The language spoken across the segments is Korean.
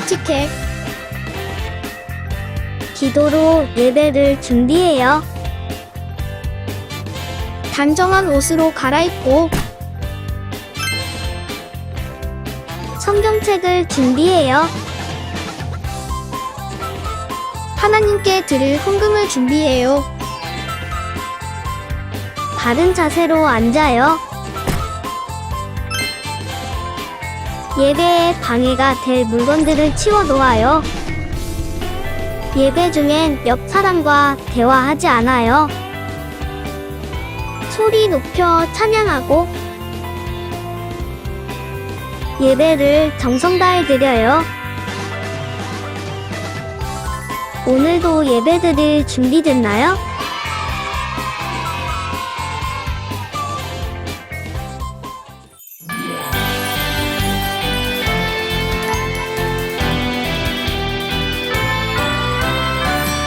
솔직해. 기도로 예배를 준비해요. 단정한 옷으로 갈아입고 성경책을 준비해요. 하나님께 드릴 헌금을 준비해요. 바른 자세로 앉아요. 예배에 방해가 될 물건들을 치워 놓아요. 예배 중엔 옆 사람과 대화하지 않아요. 소리 높여 찬양하고 예배를 정성 다해 드려요. 오늘도 예배 드릴 준비됐나요?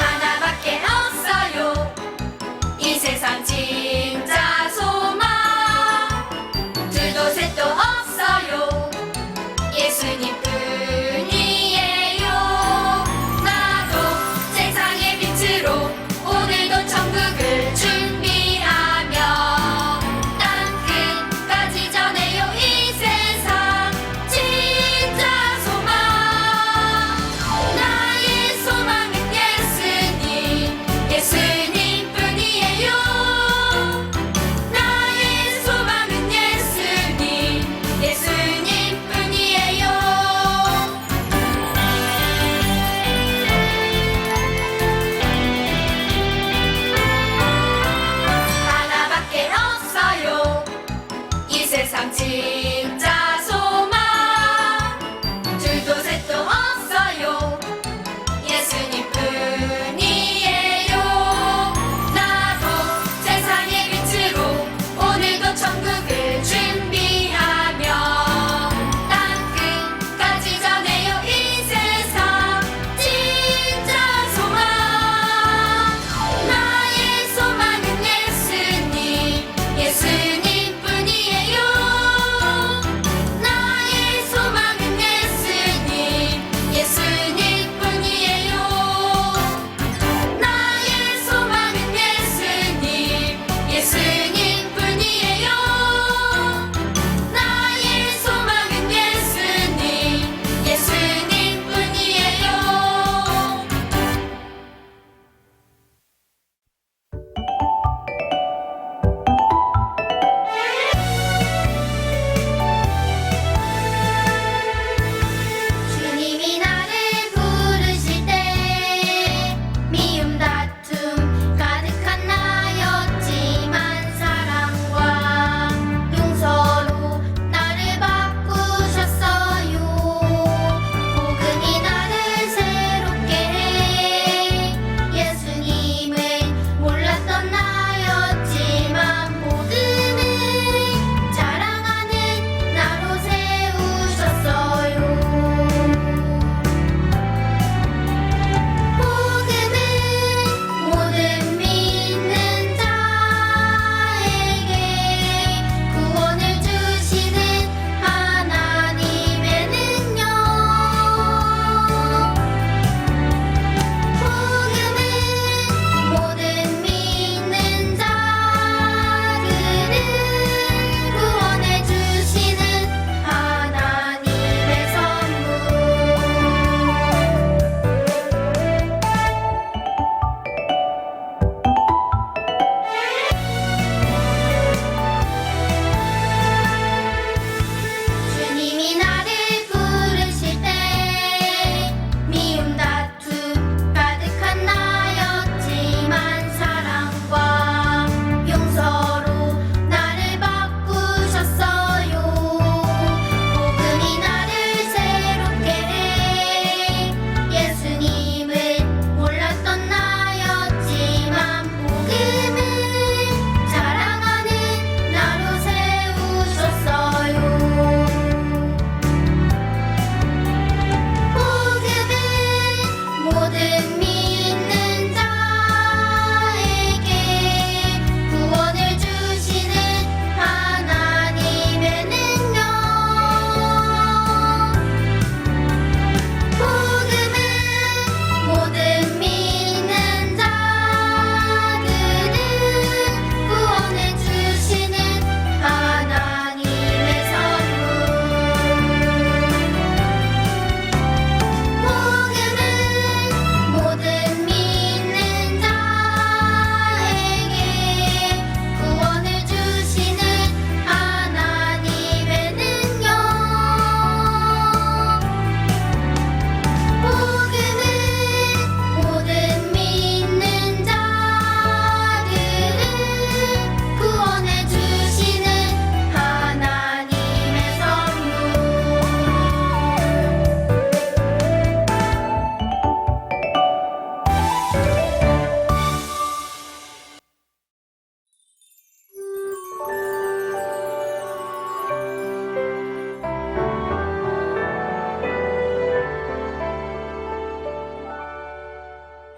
하나밖에 없어요. 이 세상 진짜 소망. 둘도 셋도 없어요. 예수님 뿐이에요. 나도 세상의 빛으로 오늘도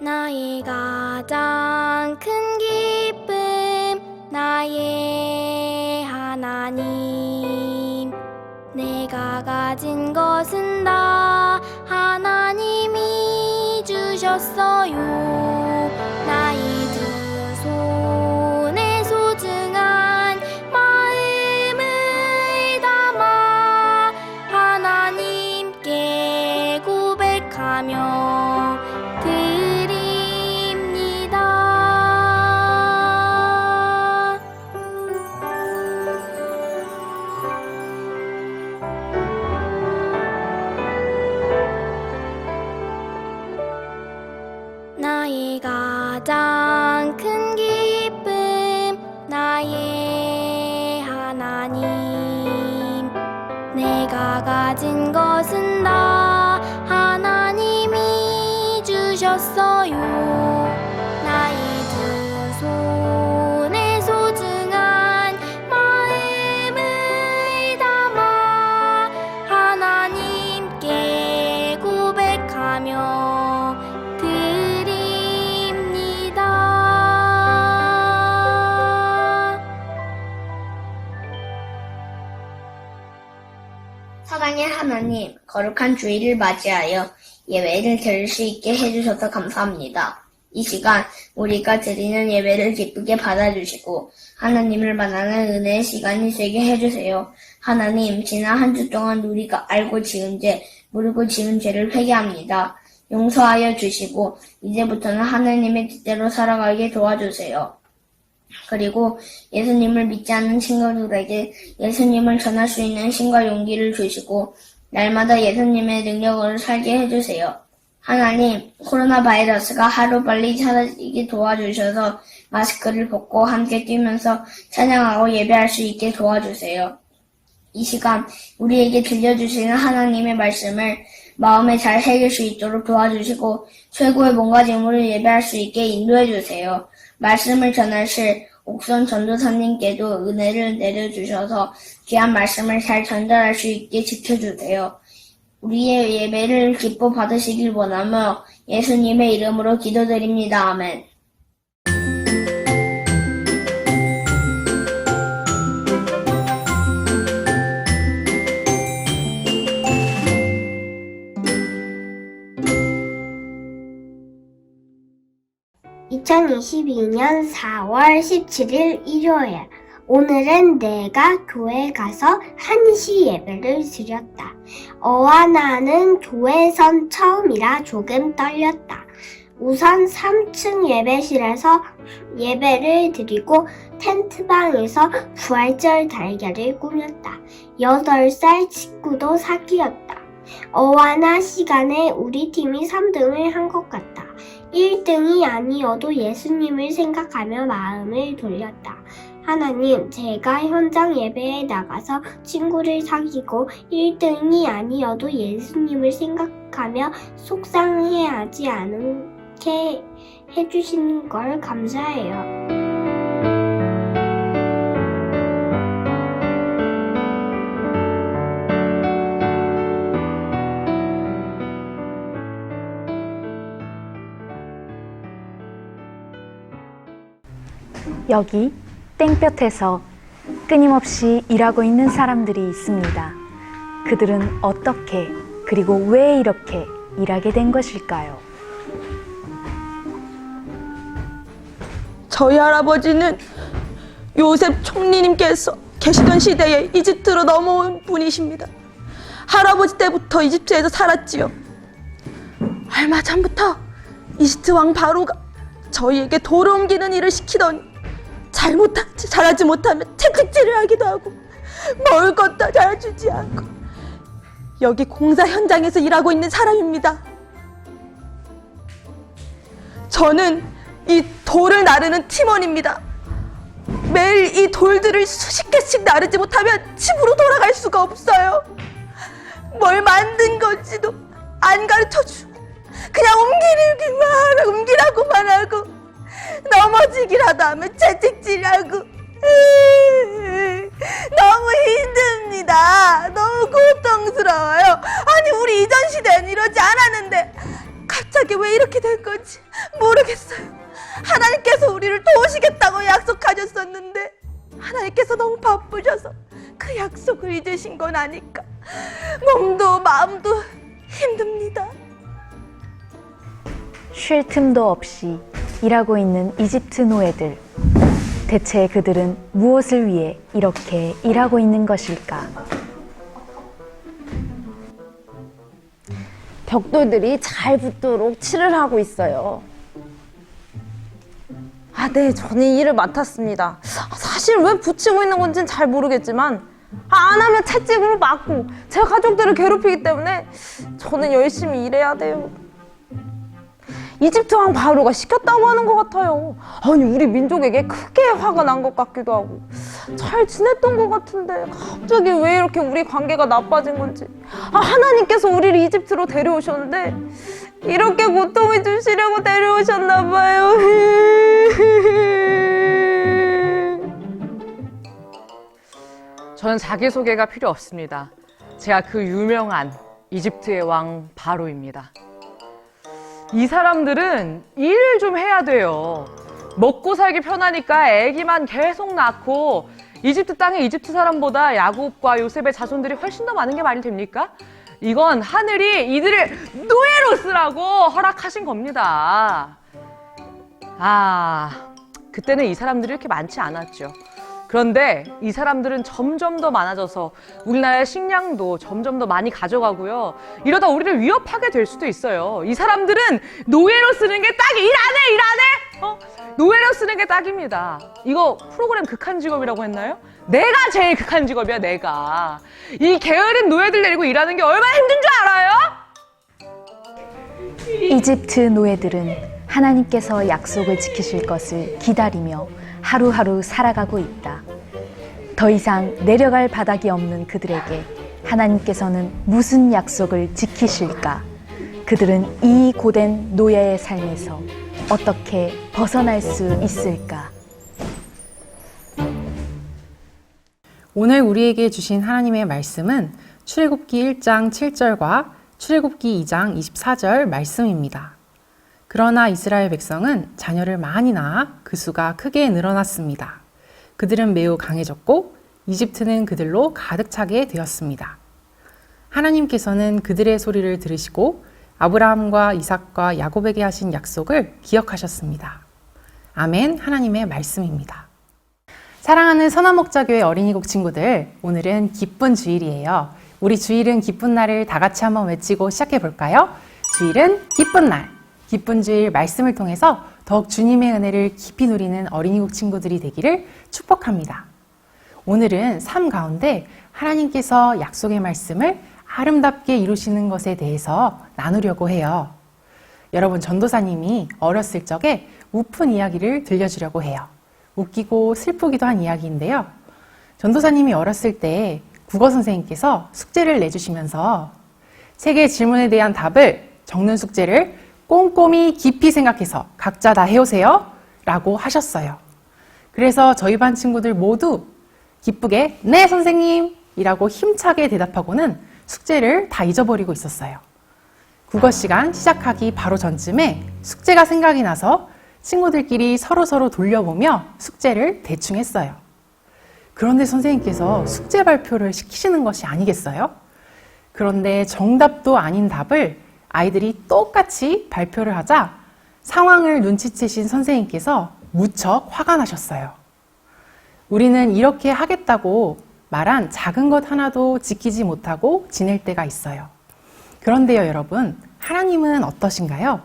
나의 가장 큰 기쁨 나의 하나님 내가 가진 것은 다 하나님이 주셨어요 나의 두 손에 소중한 마음을 담아 하나님께 고백하며 드립니다. 나의 가장 큰 기쁨 나의 하나님 내가 가진 것은 다 하나님이 주셨어요 나의 두 손에 소중한 마음을 담아 하나님께 고백하며 드립니다. 사랑의 하나님, 거룩한 주일을 맞이하여 예배를 드릴 수 있게 해주셔서 감사합니다. 이 시간 우리가 드리는 예배를 기쁘게 받아주시고 하나님을 만나는 은혜의 시간이 되게 해주세요. 하나님, 지난 한 주 동안 우리가 알고 지은 죄, 모르고 지은 죄를 회개합니다. 용서하여 주시고 이제부터는 하나님의 뜻대로 살아가게 도와주세요. 그리고 예수님을 믿지 않는 친구들에게 예수님을 전할 수 있는 힘과 용기를 주시고 날마다 예수님의 능력으로 살게 해주세요. 하나님, 코로나 바이러스가 하루빨리 사라지게 도와주셔서 마스크를 벗고 함께 뛰면서 찬양하고 예배할 수 있게 도와주세요. 이 시간 우리에게 들려주시는 하나님의 말씀을 마음에 잘 새길 수 있도록 도와주시고 최고의 몸가짐으로 예배할 수 있게 인도해주세요. 말씀을 전하실 옥선 전도사님께도 은혜를 내려주셔서 귀한 말씀을 잘 전달할 수 있게 지켜주세요. 우리의 예배를 기뻐 받으시길 원하며 예수님의 이름으로 기도드립니다. 아멘. (2022년 4월 17일) 일요일 오늘은 내가 교회 가서 한시 예배를 드렸다. 어와 나는 교회선 처음이라 조금 떨렸다. 우선 3층 예배실에서 예배를 드리고 텐트방에서 부활절 달걀을 꾸몄다. 8살 친구도 사귀었다. 어와 나 시간에 우리 팀이 3등을 한 것 같다. 1등이 아니어도 예수님을 생각하며 마음을 돌렸다. 하나님, 제가 현장 예배에 나가서 친구를 사귀고 1등이 아니어도 예수님을 생각하며 속상해하지 않게 해주시는 걸 감사해요. 여기 땡볕에서 끊임없이 일하고 있는 사람들이 있습니다. 그들은 어떻게 그리고 왜 이렇게 일하게 된 것일까요? 저희 할아버지는 요셉 총리님께서 계시던 시대에 이집트로 넘어온 분이십니다. 할아버지 때부터 이집트에서 살았지요. 얼마 전부터 이집트 왕 바로가 저희에게 돌을 옮기는 일을 시키더니 잘하지 못하면 채찍질을 하기도 하고 먹을 것도 잘 주지 않고 여기 공사 현장에서 일하고 있는 사람입니다. 저는 이 돌을 나르는 팀원입니다. 매일 이 돌들을 수십 개씩 나르지 못하면 집으로 돌아갈 수가 없어요. 뭘 만든 건지도 안 가르쳐주고 그냥 옮기라고만 하고 넘어지기라도 하면 채찍질하고 너무 힘듭니다. 너무 고통스러워요. 아니 우리 이전 시대는 이러지 않았는데 갑자기 왜 이렇게 된 건지 모르겠어요. 하나님께서 우리를 도우시겠다고 약속하셨었는데 하나님께서 너무 바쁘셔서 그 약속을 잊으신 건 아닐까. 몸도 마음도 힘듭니다. 쉴 틈도 없이 일하고 있는 이집트 노예들. 대체 그들은 무엇을 위해 이렇게 일하고 있는 것일까? 벽돌들이 잘 붙도록 칠을 하고 있어요. 네, 저는 이 일을 맡았습니다. 사실 왜 붙이고 있는 건지는 잘 모르겠지만 안 하면 채찍으로 맞고 제 가족들을 괴롭히기 때문에 저는 열심히 일해야 돼요. 이집트 왕 바로가 시켰다고 하는 것 같아요. 아니, 우리 민족에게 크게 화가 난 것 같기도 하고 잘 지냈던 것 같은데 갑자기 왜 이렇게 우리 관계가 나빠진 건지. 하나님께서 우리를 이집트로 데려오셨는데 이렇게 고통을 주시려고 데려오셨나 봐요. 저는 자기소개가 필요 없습니다. 제가 그 유명한 이집트의 왕 바로입니다. 이 사람들은 일을 좀 해야 돼요. 먹고 살기 편하니까 애기만 계속 낳고 이집트 땅에 이집트 사람보다 야곱과 요셉의 자손들이 훨씬 더 많은 게 말이 됩니까? 이건 하늘이 이들을 노예로 쓰라고 허락하신 겁니다. 그때는 이 사람들이 이렇게 많지 않았죠. 그런데 이 사람들은 점점 더 많아져서 우리나라의 식량도 점점 더 많이 가져가고요. 이러다 우리를 위협하게 될 수도 있어요. 이 사람들은 노예로 쓰는 게 딱 일 안 해? 노예로 쓰는 게 딱입니다. 이거 프로그램 극한 직업이라고 했나요? 내가 제일 극한 직업이야, 내가. 이 게으른 노예들 데리고 일하는 게 얼마나 힘든 줄 알아요? 이집트 노예들은 하나님께서 약속을 지키실 것을 기다리며 하루하루 살아가고 있다. 더 이상 내려갈 바닥이 없는 그들에게 하나님께서는 무슨 약속을 지키실까? 그들은 이 고된 노예의 삶에서 어떻게 벗어날 수 있을까? 오늘 우리에게 주신 하나님의 말씀은 출애굽기 1장 7절과 출애굽기 2장 24절 말씀입니다. 그러나 이스라엘 백성은 자녀를 많이 낳아 그 수가 크게 늘어났습니다. 그들은 매우 강해졌고 이집트는 그들로 가득 차게 되었습니다. 하나님께서는 그들의 소리를 들으시고 아브라함과 이삭과 야곱에게 하신 약속을 기억하셨습니다. 아멘. 하나님의 말씀입니다. 사랑하는 선한목자교회 어린이국 친구들, 오늘은 기쁜 주일이에요. 우리 주일은 기쁜 날을 다 같이 한번 외치고 시작해 볼까요? 주일은 기쁜 날. 기쁜 주일 말씀을 통해서 더욱 주님의 은혜를 깊이 누리는 어린이국 친구들이 되기를 축복합니다. 오늘은 삶 가운데 하나님께서 약속의 말씀을 아름답게 이루시는 것에 대해서 나누려고 해요. 여러분, 전도사님이 어렸을 적에 우픈 이야기를 들려주려고 해요. 웃기고 슬프기도 한 이야기인데요. 전도사님이 어렸을 때 국어 선생님께서 숙제를 내주시면서 3개의 질문에 대한 답을 적는 숙제를 꼼꼼히 깊이 생각해서 각자 다 해오세요 라고 하셨어요. 그래서 저희 반 친구들 모두 기쁘게 네 선생님 이라고 힘차게 대답하고는 숙제를 다 잊어버리고 있었어요. 국어 시간 시작하기 바로 전쯤에 숙제가 생각이 나서 친구들끼리 서로 돌려보며 숙제를 대충 했어요. 그런데 선생님께서 숙제 발표를 시키시는 것이 아니겠어요? 그런데 정답도 아닌 답을 아이들이 똑같이 발표를 하자 상황을 눈치채신 선생님께서 무척 화가 나셨어요. 우리는 이렇게 하겠다고 말한 작은 것 하나도 지키지 못하고 지낼 때가 있어요. 그런데요, 여러분, 하나님은 어떠신가요?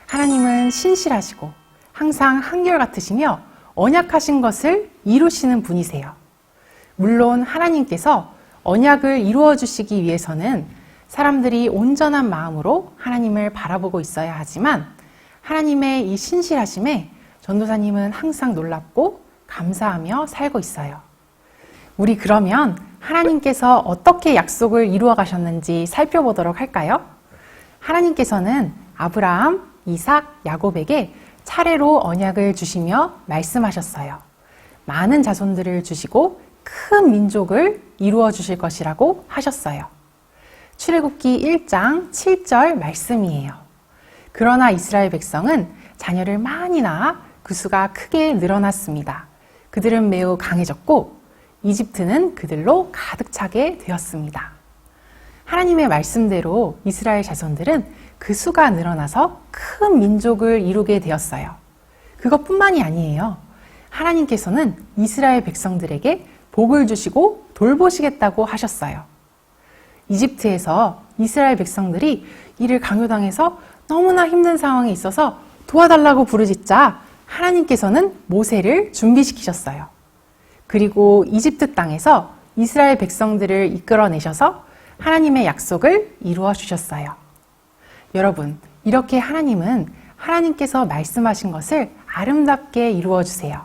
하나님은 신실하시고 항상 한결같으시며 언약하신 것을 이루시는 분이세요. 물론 하나님께서 언약을 이루어 주시기 위해서는 사람들이 온전한 마음으로 하나님을 바라보고 있어야 하지만 하나님의 이 신실하심에 전도사님은 항상 놀랍고 감사하며 살고 있어요. 우리 그러면 하나님께서 어떻게 약속을 이루어 가셨는지 살펴보도록 할까요? 하나님께서는 아브라함, 이삭, 야곱에게 차례로 언약을 주시며 말씀하셨어요. 많은 자손들을 주시고 큰 민족을 이루어 주실 것이라고 하셨어요. 출애굽기 1장 7절 말씀이에요. 그러나 이스라엘 백성은 자녀를 많이 낳아 그 수가 크게 늘어났습니다. 그들은 매우 강해졌고 이집트는 그들로 가득 차게 되었습니다. 하나님의 말씀대로 이스라엘 자손들은 그 수가 늘어나서 큰 민족을 이루게 되었어요. 그것뿐만이 아니에요. 하나님께서는 이스라엘 백성들에게 복을 주시고 돌보시겠다고 하셨어요. 이집트에서 이스라엘 백성들이 이를 강요당해서 너무나 힘든 상황에 있어서 도와달라고 부르짖자 하나님께서는 모세를 준비시키셨어요. 그리고 이집트 땅에서 이스라엘 백성들을 이끌어내셔서 하나님의 약속을 이루어 주셨어요. 여러분, 이렇게 하나님은 하나님께서 말씀하신 것을 아름답게 이루어 주세요.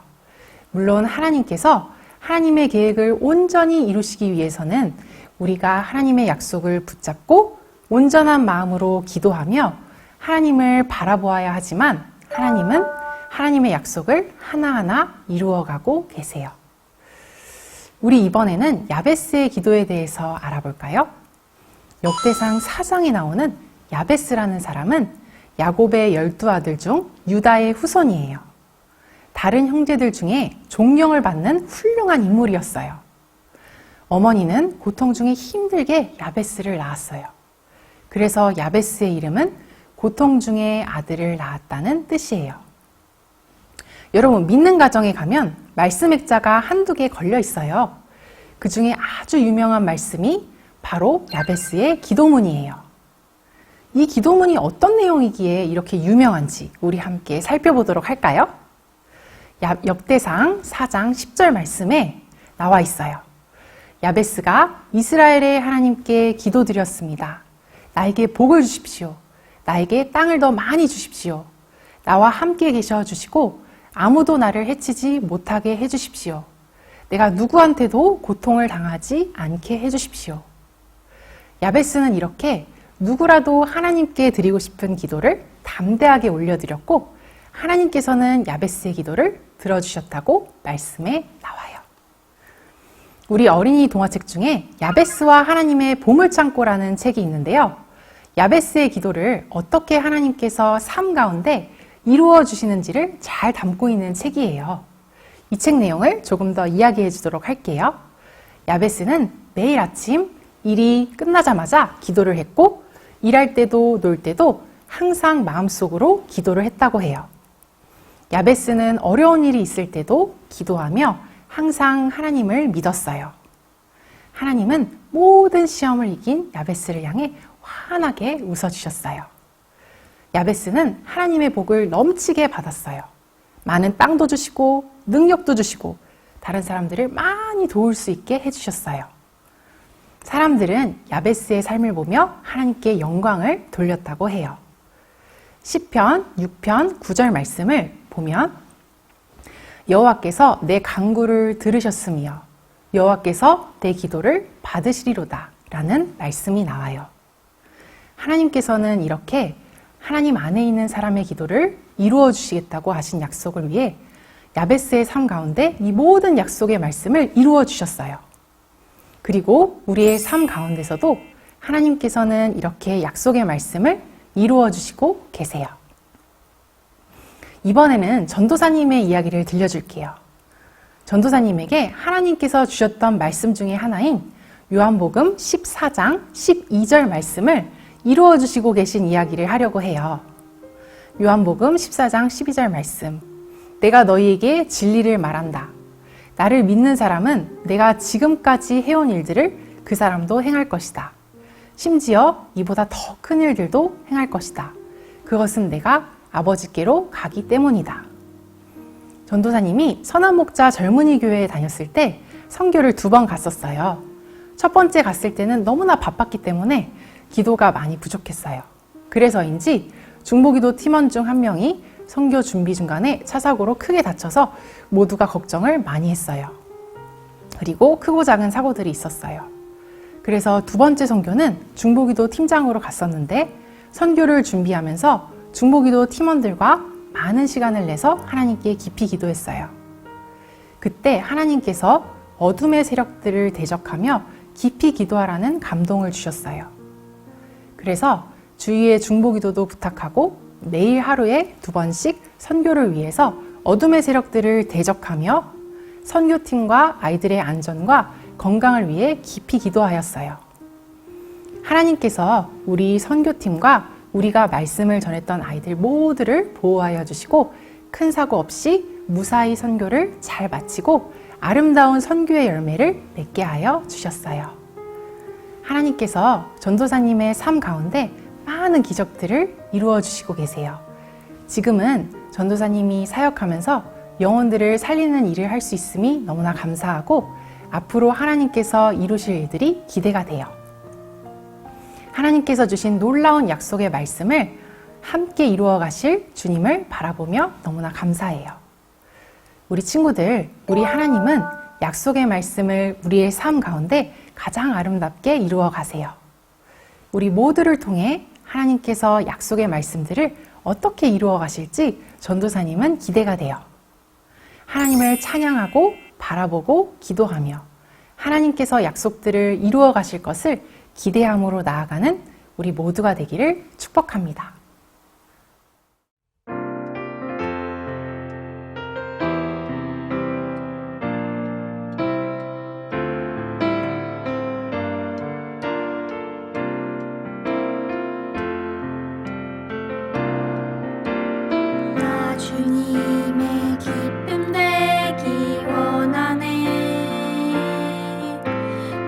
물론 하나님께서 하나님의 계획을 온전히 이루시기 위해서는 우리가 하나님의 약속을 붙잡고 온전한 마음으로 기도하며 하나님을 바라보아야 하지만 하나님은 하나님의 약속을 하나하나 이루어가고 계세요. 우리 이번에는 야베스의 기도에 대해서 알아볼까요? 역대상 4장에 나오는 야베스라는 사람은 야곱의 12아들 중 유다의 후손이에요. 다른 형제들 중에 존경을 받는 훌륭한 인물이었어요. 어머니는 고통 중에 힘들게 야베스를 낳았어요. 그래서 야베스의 이름은 고통 중에 아들을 낳았다는 뜻이에요. 여러분, 믿는 가정에 가면 말씀 액자가 한두 개 걸려 있어요. 그 중에 아주 유명한 말씀이 바로 야베스의 기도문이에요. 이 기도문이 어떤 내용이기에 이렇게 유명한지 우리 함께 살펴보도록 할까요? 역대상 4장 10절 말씀에 나와 있어요. 야베스가 이스라엘의 하나님께 기도드렸습니다. 나에게 복을 주십시오. 나에게 땅을 더 많이 주십시오. 나와 함께 계셔 주시고 아무도 나를 해치지 못하게 해주십시오. 내가 누구한테도 고통을 당하지 않게 해주십시오. 야베스는 이렇게 누구라도 하나님께 드리고 싶은 기도를 담대하게 올려드렸고 하나님께서는 야베스의 기도를 들어주셨다고 말씀에 나와요. 우리 어린이 동화책 중에 야베스와 하나님의 보물창고라는 책이 있는데요. 야베스의 기도를 어떻게 하나님께서 삶 가운데 이루어 주시는지를 잘 담고 있는 책이에요. 이 책 내용을 조금 더 이야기해 주도록 할게요. 야베스는 매일 아침 일이 끝나자마자 기도를 했고 일할 때도 놀 때도 항상 마음속으로 기도를 했다고 해요. 야베스는 어려운 일이 있을 때도 기도하며 항상 하나님을 믿었어요. 하나님은 모든 시험을 이긴 야베스를 향해 환하게 웃어주셨어요. 야베스는 하나님의 복을 넘치게 받았어요. 많은 땅도 주시고 능력도 주시고 다른 사람들을 많이 도울 수 있게 해주셨어요. 사람들은 야베스의 삶을 보며 하나님께 영광을 돌렸다고 해요. 시편 6편 9절 말씀을 보면 여호와께서 내 간구를 들으셨으며 여호와께서 내 기도를 받으시리로다 라는 말씀이 나와요. 하나님께서는 이렇게 하나님 안에 있는 사람의 기도를 이루어 주시겠다고 하신 약속을 위해 야베스의 삶 가운데 이 모든 약속의 말씀을 이루어 주셨어요. 그리고 우리의 삶 가운데서도 하나님께서는 이렇게 약속의 말씀을 이루어 주시고 계세요. 이번에는 전도사님의 이야기를 들려줄게요. 전도사님에게 하나님께서 주셨던 말씀 중에 하나인 요한복음 14장 12절 말씀을 이루어 주시고 계신 이야기를 하려고 해요. 요한복음 14장 12절 말씀. 내가 너희에게 진리를 말한다. 나를 믿는 사람은 내가 지금까지 해온 일들을 그 사람도 행할 것이다. 심지어 이보다 더 큰 일들도 행할 것이다. 그것은 내가 아버지께로 가기 때문이다. 전도사님이 선한목자 젊은이 교회에 다녔을 때 선교를 2번 갔었어요. 첫 번째 갔을 때는 너무나 바빴기 때문에 기도가 많이 부족했어요. 그래서인지 중보기도 팀원 중 한 명이 선교 준비 중간에 차 사고로 크게 다쳐서 모두가 걱정을 많이 했어요. 그리고 크고 작은 사고들이 있었어요. 그래서 2번째 선교는 중보기도 팀장으로 갔었는데 선교를 준비하면서 중보기도 팀원들과 많은 시간을 내서 하나님께 깊이 기도했어요. 그때 하나님께서 어둠의 세력들을 대적하며 깊이 기도하라는 감동을 주셨어요. 그래서 주위에 중보기도도 부탁하고 매일 하루에 2번씩 선교를 위해서 어둠의 세력들을 대적하며 선교팀과 아이들의 안전과 건강을 위해 깊이 기도하였어요. 하나님께서 우리 선교팀과 우리가 말씀을 전했던 아이들 모두를 보호하여 주시고 큰 사고 없이 무사히 선교를 잘 마치고 아름다운 선교의 열매를 맺게 하여 주셨어요. 하나님께서 전도사님의 삶 가운데 많은 기적들을 이루어 주시고 계세요. 지금은 전도사님이 사역하면서 영혼들을 살리는 일을 할 수 있음이 너무나 감사하고 앞으로 하나님께서 이루실 일들이 기대가 돼요. 하나님께서 주신 놀라운 약속의 말씀을 함께 이루어 가실 주님을 바라보며 너무나 감사해요. 우리 친구들, 우리 하나님은 약속의 말씀을 우리의 삶 가운데 가장 아름답게 이루어 가세요. 우리 모두를 통해 하나님께서 약속의 말씀들을 어떻게 이루어 가실지 전도사님은 기대가 돼요. 하나님을 찬양하고 바라보고 기도하며 하나님께서 약속들을 이루어 가실 것을 기대함으로 나아가는 우리 모두가 되기를 축복합니다. 나 주님의 기쁨 되기 원하네.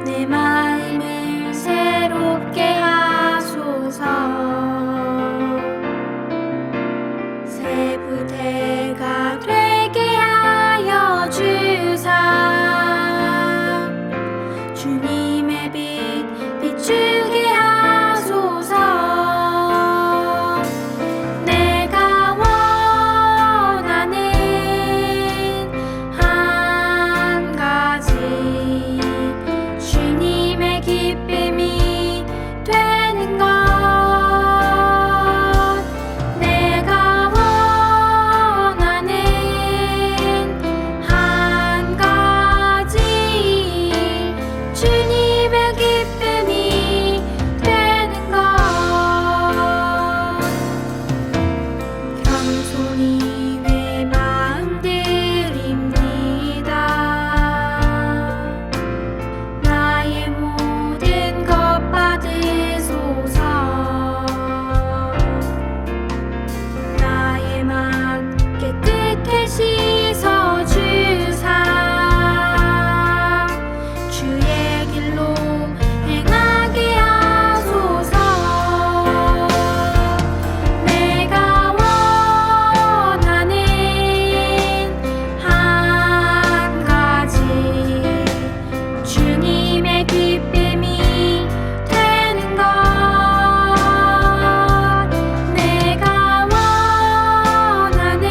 내 마음을 새롭게 하소서. 새 부대가 되게 하여 주사. 주님의 빛 비추게 하소서. 내가 원하는 한 가지 주님의 기쁨이 되는 것. 내가 원하는 한 가지 주님의 기쁨이 되는 것. 겸손히 내 마음 드립니다. 나의 모든 것 받으소서. 나의 맘 깨끗게 씻어 주사. 주의 길로 행하게 하소서. 내가 원하는 한 가지 주님의 기쁨이 되는 것. 내가 원하는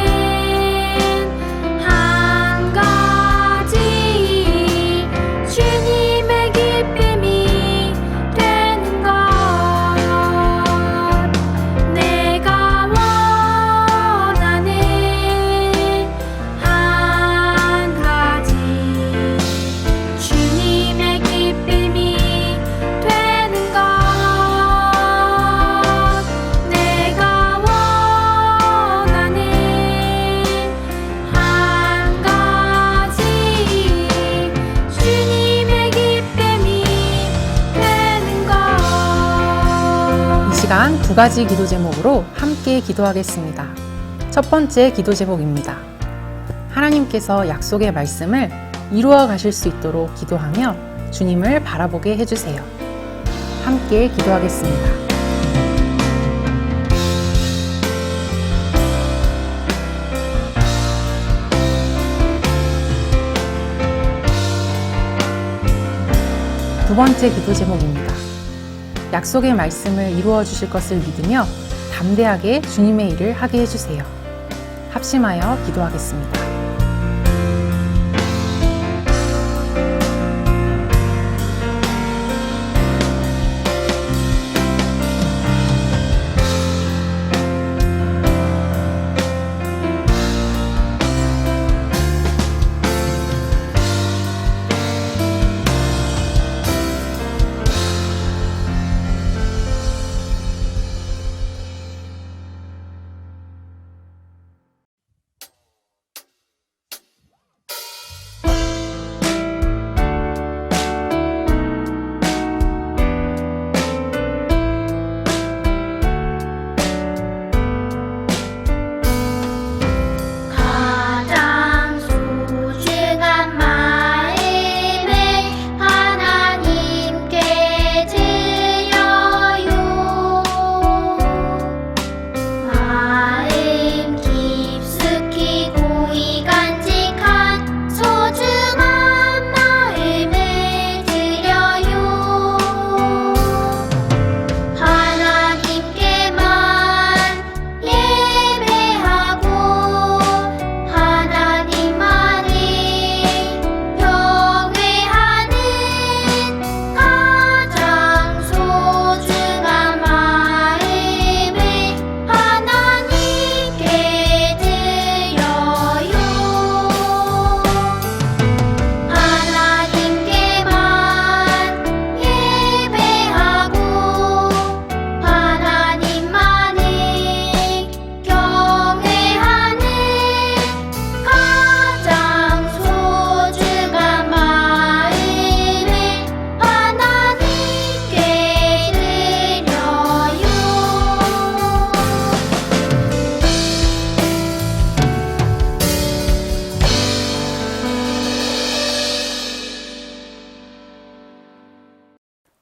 한 가지 주님의 기쁨이 되는 것. 내가 원하는 한 가지 주님의 기쁨이 되는 것. 내가 원하는 한 가지 주님의 기쁨이 되는 것. 이 시간 2가지 기도 제목으로 함께 기도하겠습니다. 첫 번째 기도 제목입니다. 하나님께서 약속의 말씀을 이루어 가실 수 있도록 기도하며 주님을 바라보게 해주세요. 함께 기도하겠습니다. 두 번째 기도 제목입니다. 약속의 말씀을 이루어 주실 것을 믿으며 담대하게 주님의 일을 하게 해주세요. 합심하여 기도하겠습니다.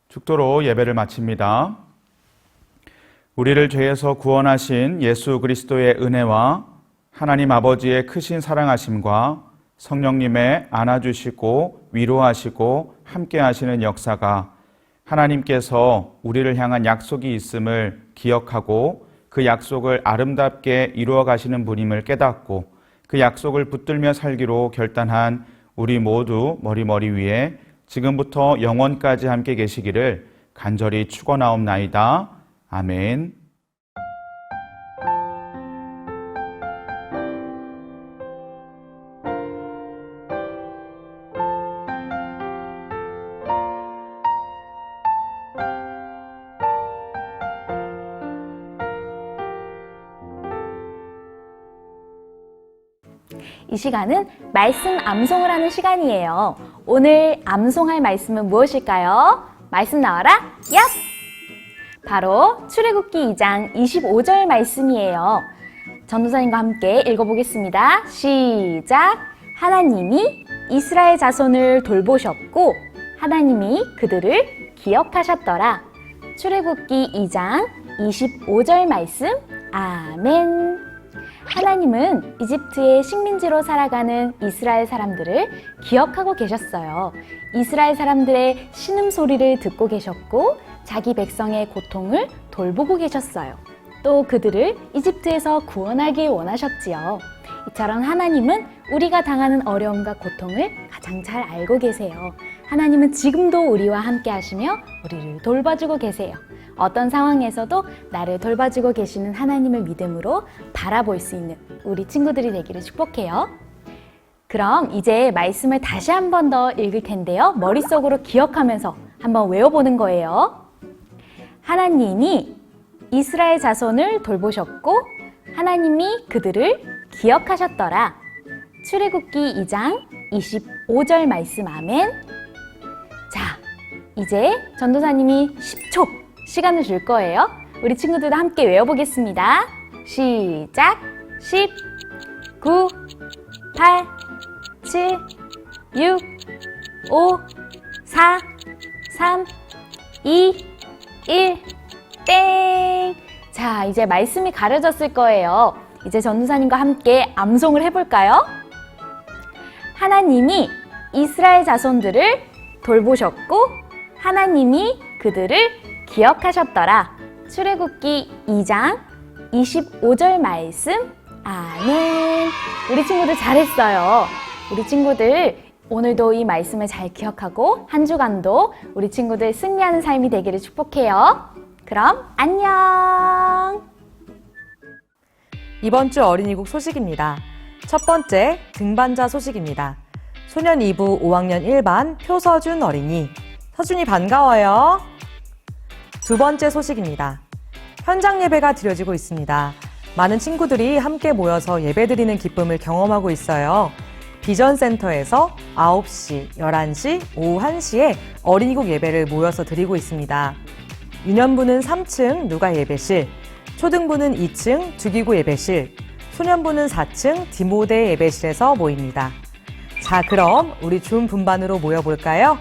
축도로 예배를 마칩니다. 우리를 죄에서 구원하신 예수 그리스도의 은혜와 하나님 아버지의 크신 사랑하심과 성령님의 안아주시고 위로하시고 함께하시는 역사가 하나님께서 우리를 향한 약속이 있음을 기억하고 그 약속을 아름답게 이루어 가시는 분임을 깨닫고 그 약속을 붙들며 살기로 결단한 우리 모두 머리 위에 지금부터 영원까지 함께 계시기를 간절히 축원하옵나이다. 아멘. 이 시간은 말씀 암송을 하는 시간이에요. 오늘 암송할 말씀은 무엇일까요? 말씀 나와라, 얍! 바로 출애굽기 2장 25절 말씀이에요. 전도사님과 함께 읽어보겠습니다. 시작! 하나님이 이스라엘 자손을 돌보셨고 하나님이 그들을 기억하셨더라. 출애굽기 2장 25절 말씀, 아멘. 하나님은 이집트의 식민지로 살아가는 이스라엘 사람들을 기억하고 계셨어요. 이스라엘 사람들의 신음소리를 듣고 계셨고 자기 백성의 고통을 돌보고 계셨어요. 또 그들을 이집트에서 구원하길 원하셨지요. 이처럼 하나님은 우리가 당하는 어려움과 고통을 가장 잘 알고 계세요. 하나님은 지금도 우리와 함께 하시며 우리를 돌봐주고 계세요. 어떤 상황에서도 나를 돌봐주고 계시는 하나님을 믿음으로 바라볼 수 있는 우리 친구들이 되기를 축복해요. 그럼 이제 말씀을 다시 한 번 더 읽을 텐데요. 머릿속으로 기억하면서 한번 외워보는 거예요. 하나님이 이스라엘 자손을 돌보셨고 하나님이 그들을 기억하셨더라. 출애굽기 2장 25절 말씀, 아멘. 자, 이제 전도사님이 10초 시간을 줄 거예요. 우리 친구들도 함께 외워보겠습니다. 시작! 10, 9, 8, 7, 6, 5, 4, 3, 2, 1, 땡! 자, 이제 말씀이 가려졌을 거예요. 이제 전도사님과 함께 암송을 해볼까요? 하나님이 이스라엘 자손들을 돌보셨고 하나님이 그들을 기억하셨더라. 출애굽기 2장 25절 말씀, 아멘. 우리 친구들 잘했어요. 우리 친구들 오늘도 이 말씀을 잘 기억하고 한 주간도 우리 친구들 승리하는 삶이 되기를 축복해요. 그럼 안녕. 이번 주 어린이국 소식입니다. 첫 번째, 등반자 소식입니다. 소년 2부 5학년 1반 표서준 어린이. 서준이 반가워요. 두 번째 소식입니다. 현장 예배가 드려지고 있습니다. 많은 친구들이 함께 모여서 예배드리는 기쁨을 경험하고 있어요. 비전센터에서 9시, 11시, 오후 1시에 어린이국 예배를 모여서 드리고 있습니다. 유년부는 3층 누가 예배실, 초등부는 2층 주기구 예배실, 소년부는 4층 디모데 예배실에서 모입니다. 자, 그럼 우리 줌 분반으로 모여볼까요?